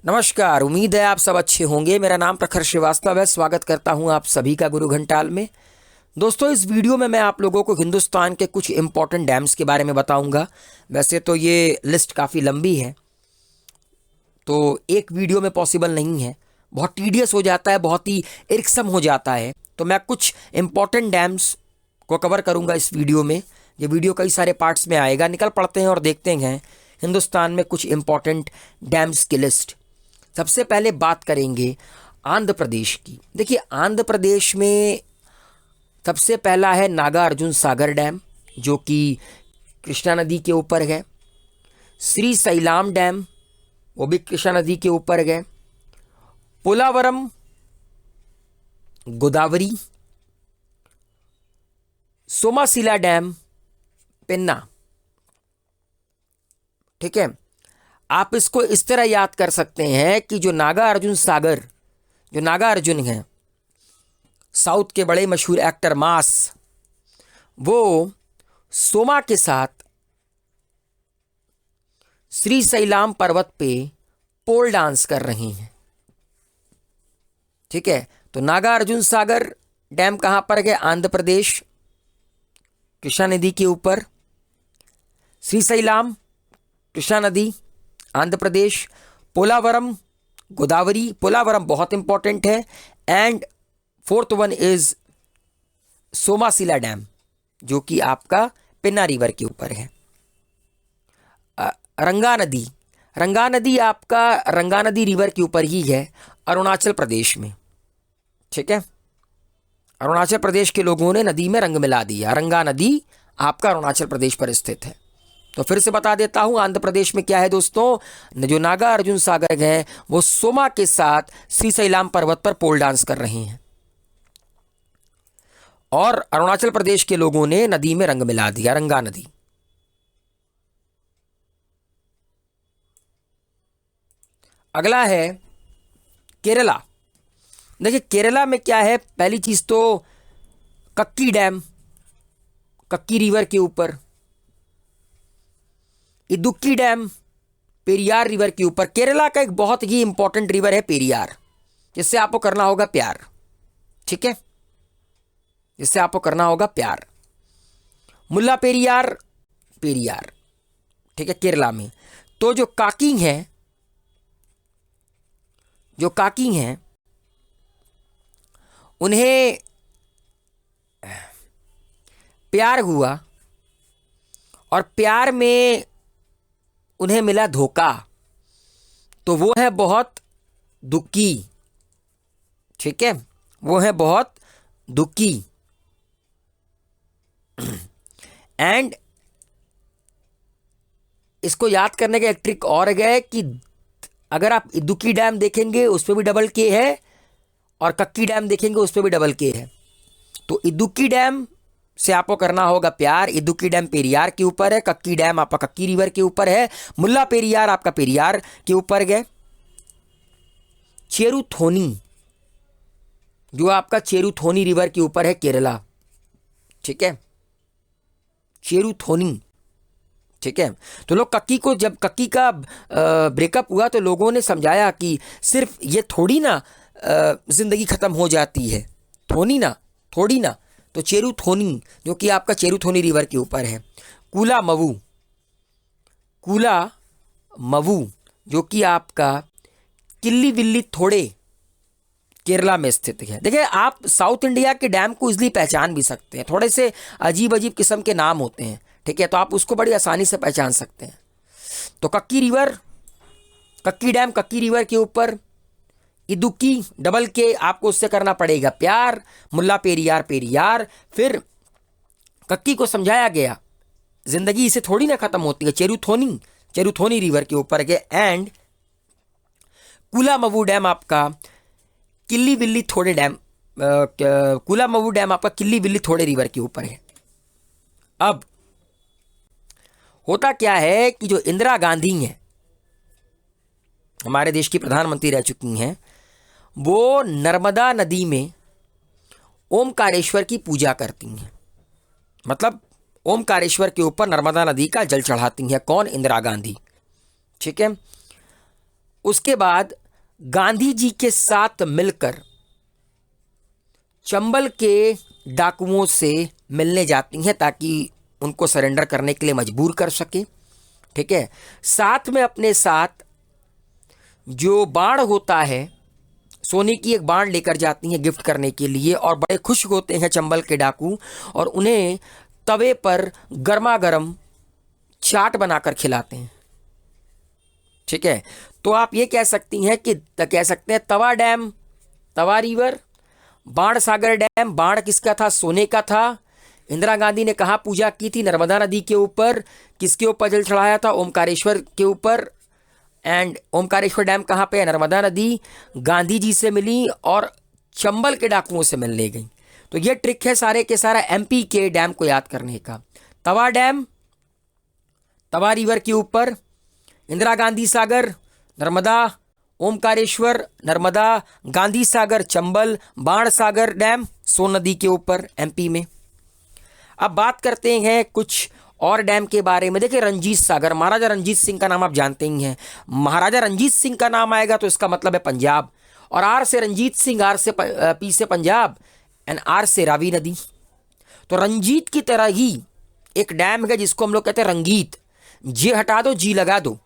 नमस्कार। उम्मीद है आप सब अच्छे होंगे। मेरा नाम प्रखर श्रीवास्तव है। स्वागत करता हूं आप सभी का गुरु घंटाल में। दोस्तों, इस वीडियो में मैं आप लोगों को हिंदुस्तान के कुछ इंपॉर्टेंट डैम्स के बारे में बताऊंगा। वैसे तो ये लिस्ट काफ़ी लंबी है, तो एक वीडियो में पॉसिबल नहीं है, बहुत टीडियस हो जाता है, बहुत ही इरक्सम हो जाता है। तो मैं कुछ इंपॉर्टेंट डैम्स को कवर करूंगा इस वीडियो में। ये वीडियो कई सारे पार्ट्स में आएगा। निकल पड़ते हैं और देखते हैं हिंदुस्तान में कुछ इंपॉर्टेंट डैम्स की लिस्ट। सबसे पहले बात करेंगे आंध्र प्रदेश की। देखिए, आंध्र प्रदेश में सबसे पहला है नागार्जुन सागर डैम, जो कि कृष्णा नदी के ऊपर है। श्रीशैलम डैम, वो भी कृष्णा नदी के ऊपर है। पोलावरम गोदावरी। सोमाशिला डैम पेन्ना। ठीक है, आप इसको इस तरह याद कर सकते हैं कि जो नागार्जुन सागर, जो नागार्जुन है, साउथ के बड़े मशहूर एक्टर मास, वो सोमा के साथ श्रीशैलम पर्वत पे पोल डांस कर रहे हैं। ठीक है, तो नागार्जुन सागर डैम कहां पर है? आंध्र प्रदेश, कृष्णा नदी के ऊपर। श्रीशैलम कृष्णा नदी, आंध्र प्रदेश। पोलावरम गोदावरी, पोलावरम बहुत इंपॉर्टेंट है। And fourth one is Somasila dam, जो कि आपका पेन्ना रिवर के ऊपर है। रंगा नदी, रंगा नदी आपका रंगा नदी रिवर के ऊपर ही है, अरुणाचल प्रदेश में। ठीक है, अरुणाचल प्रदेश के लोगों ने नदी में रंग मिला दिया। रंगा नदी आपका अरुणाचल प्रदेश पर स्थित है। तो फिर से बता देता हूं, आंध्र प्रदेश में क्या है दोस्तों? जो नागार्जुन सागर है वो सोमा के साथ श्रीशैलम पर्वत पर पोल डांस कर रहे हैं, और अरुणाचल प्रदेश के लोगों ने नदी में रंग मिला दिया, रंगा नदी। अगला है केरला। देखिए, केरला में क्या है? पहली चीज तो कक्की डैम, कक्की रिवर के ऊपर। इदुक्की डैम पेरियार रिवर के ऊपर। केरला का एक बहुत ही इंपॉर्टेंट रिवर है पेरियार, जिससे आपको करना होगा प्यार। ठीक है, जिससे आपको करना होगा प्यार। मुल्ला पेरियार, पेरियार। ठीक है, केरला में। तो जो काकिंग है, जो काकिंग है, उन्हें प्यार हुआ और प्यार में उन्हें मिला धोखा, तो वो है बहुत दुखी। ठीक है, वो है बहुत दुखी। एंड इसको याद करने का एक ट्रिक और है कि अगर आप इदुक्की डैम देखेंगे उस पर भी डबल के है, और कक्की डैम देखेंगे उस पर भी डबल के है। तो इदुक्की डैम से आपको करना होगा प्यार। इदुक्की डैम पेरियार के ऊपर है, कक्की डैम आपका कक्की रिवर के ऊपर है, मुल्ला पेरियार आपका पेरियार के ऊपर है। चेरुथोनी, जो आपका चेरुथोनी रिवर के ऊपर है, केरला। ठीक है, चेरुथोनी। ठीक है, तो लोग कक्की को, जब कक्की का ब्रेकअप हुआ तो लोगों ने समझाया कि सिर्फ ये थोड़ी ना जिंदगी खत्म हो जाती है, थोनी ना, थोड़ी ना। तो चेरुथोनी, जो कि आपका चेरुथोनी रिवर के ऊपर है। कूला मवू, कूला मवू, जो कि आपका किल्ली विल्ली थोड़े केरला में स्थित है। देखिए, आप साउथ इंडिया के डैम को इजीली पहचान भी सकते हैं। थोड़े से अजीब अजीब किस्म के नाम होते हैं, ठीक है, तो आप उसको बड़ी आसानी से पहचान सकते हैं। तो Kakki river, Kakki dam Kakki river के ऊपर। इदुक्की डबल के, आपको उससे करना पड़ेगा प्यार। मुल्ला पेरियार, पेरियार। फिर कक्की को समझाया गया जिंदगी इसे थोड़ी ना खत्म होती है, चेरुथोनी, चेरुथोनी रिवर के ऊपर के। एंड कूलामवू डैम आपका किल्ली विल्ली थोड़े डैम, कूलामवू डैम आपका किल्ली विल्ली थोड़े रिवर के ऊपर है। अब होता क्या है कि जो इंदिरा गांधी हैं, हमारे देश की प्रधानमंत्री रह चुकी हैं, वो नर्मदा नदी में ओमकारेश्वर की पूजा करती हैं। मतलब ओमकारेश्वर के ऊपर नर्मदा नदी का जल चढ़ाती हैं। कौन? इंदिरा गांधी। ठीक है, उसके बाद गांधी जी के साथ मिलकर चंबल के डाकुओं से मिलने जाती हैं ताकि उनको सरेंडर करने के लिए मजबूर कर सके। ठीक है, साथ में अपने साथ जो बाण होता है, सोने की एक बाण लेकर जाती हैं गिफ्ट करने के लिए, और बड़े खुश होते हैं चंबल के डाकू और उन्हें तवे पर गर्मा गर्म चाट बनाकर खिलाते हैं। ठीक है, तो आप ये कह सकते हैं तवा डैम, तवा रिवर, बाण सागर डैम। बाण किसका था? सोने का था। इंदिरा गांधी ने कहाँ पूजा की थी? नर्मदा नदी के ऊपर। किसके ऊपर जल चढ़ाया था? ओमकारेश्वर के ऊपर। एंड ओमकारेश्वर डैम कहाँ पे है? नर्मदा नदी। गांधी जी से मिली और चंबल के डाकुओं से मिलने गई। तो ये ट्रिक है सारे के सारा एमपी के डैम को याद करने का। तवा डैम, तवा रिवर के ऊपर, इंदिरा गांधी सागर, नर्मदा, ओमकारेश्वर, नर्मदा, गांधी सागर, चंबल, बाण सागर डैम सोन नदी के ऊपर एमपी में। अब बात करते हैं कुछ और डैम के बारे में। देखिए, रंजीत सागर, महाराजा रंजीत सिंह का नाम आप जानते ही हैं। महाराजा रंजीत सिंह का नाम आएगा तो इसका मतलब है पंजाब, और आर से रंजीत सिंह, आर से पी से पंजाब, एंड आर से रावी नदी। तो रंजीत की तरह ही एक डैम है जिसको हम लोग कहते हैं रंगीत। जे हटा दो, जी लगा दो,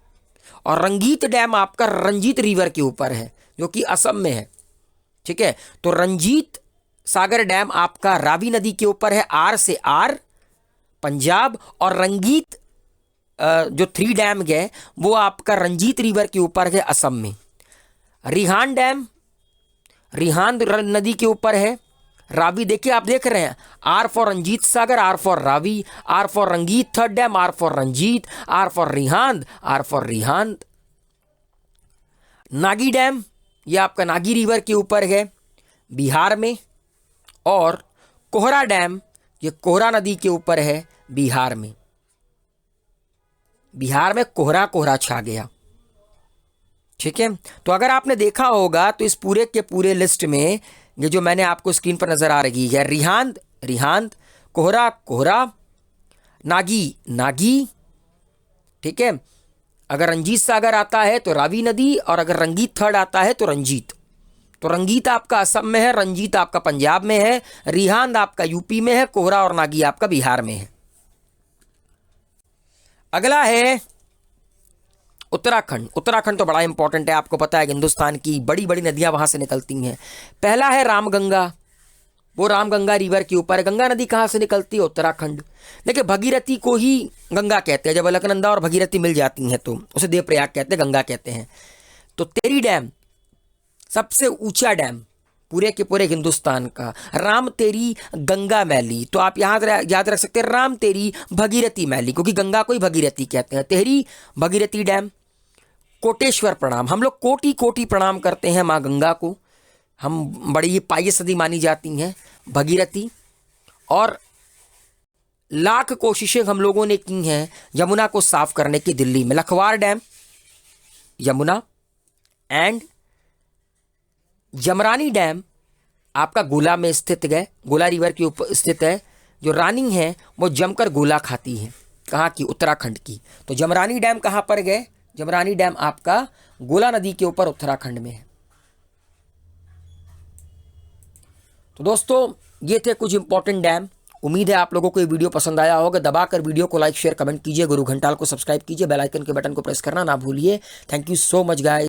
और रंगीत डैम आपका रंजीत रिवर के ऊपर है जो कि असम में है। ठीक है, तो रंजीत सागर डैम आपका रावी नदी के ऊपर है, आर से आर पंजाब, और रंगीत जो 3 डैम है वो आपका रंजीत रिवर के ऊपर है असम में। रिहान डैम रिहान नदी के ऊपर है। रावी, देखिए आप देख रहे हैं, R for Ranjit Sagar, R for Ravi, R for Rangit 3rd dam, R for Ranjit, R for Rihand, R for Rihand. Nagi dam ये आपका नागी रिवर के ऊपर है बिहार में, और कोहरा डैम ये कोहरा नदी के ऊपर है बिहार में। बिहार में कोहरा कोहरा छा गया। ठीक है, तो अगर आपने देखा होगा तो इस पूरे के पूरे लिस्ट में ये जो मैंने आपको स्क्रीन पर नजर आ रही है, रिहांद रिहांद, कोहरा कोहरा, नागी नागी। ठीक है, अगर रंजीत सागर आता है तो रावी नदी, और अगर रंगीत 3rd आता है तो रंजीत। तो रंगीत आपका असम में है, रंजीत आपका पंजाब में है, रिहांद आपका यूपी में है, कोहरा और नागी आपका बिहार में है। अगला है उत्तराखंड। उत्तराखंड तो बड़ा इंपॉर्टेंट है, आपको पता है हिंदुस्तान की बड़ी बड़ी नदियां वहां से निकलती हैं। पहला है रामगंगा, वो रामगंगा रिवर के ऊपर है। गंगा नदी कहाँ से निकलती है? उत्तराखंड। देखिए, भगीरथी को ही गंगा कहते हैं, जब अलकनंदा और भगीरथी मिल जाती हैं तो उसे देवप्रयाग कहते हैं, गंगा कहते हैं। तो तेरी डैम सबसे ऊंचा डैम पूरे के पूरे हिंदुस्तान का, राम तेरी गंगा मैली। तो आप याद रख सकते हैं राम तेरी भगीरथी मैली, क्योंकि गंगा को ही भगीरथी कहते हैं। तेहरी भगीरथी डैम। कोटेश्वर प्रणाम, हम लोग कोटि कोटि प्रणाम करते हैं माँ गंगा को, हम बड़ी ही पायसदी मानी जाती हैं भगीरथी। और लाख कोशिशें हम लोगों ने की हैं यमुना को साफ करने की दिल्ली में। Lakhwar dam, Yamuna, and Jamrani dam आपका गोला में स्थित है, गोला रिवर के ऊपर स्थित है। जो रानी है वो जमकर गोला खाती है, कहाँ की? उत्तराखंड की। तो जमरानी डैम कहाँ पर गए? जमरानी डैम आपका गोला नदी के ऊपर उत्तराखंड में है। तो दोस्तों, ये थे कुछ इंपॉर्टेंट डैम। उम्मीद है आप लोगों को ये वीडियो पसंद आया होगा। दबाकर वीडियो को लाइक शेयर कमेंट कीजिए, गुरु घंटाल को सब्सक्राइब कीजिए, बेल आइकन के बटन को प्रेस करना ना भूलिए। Thank you so much guys.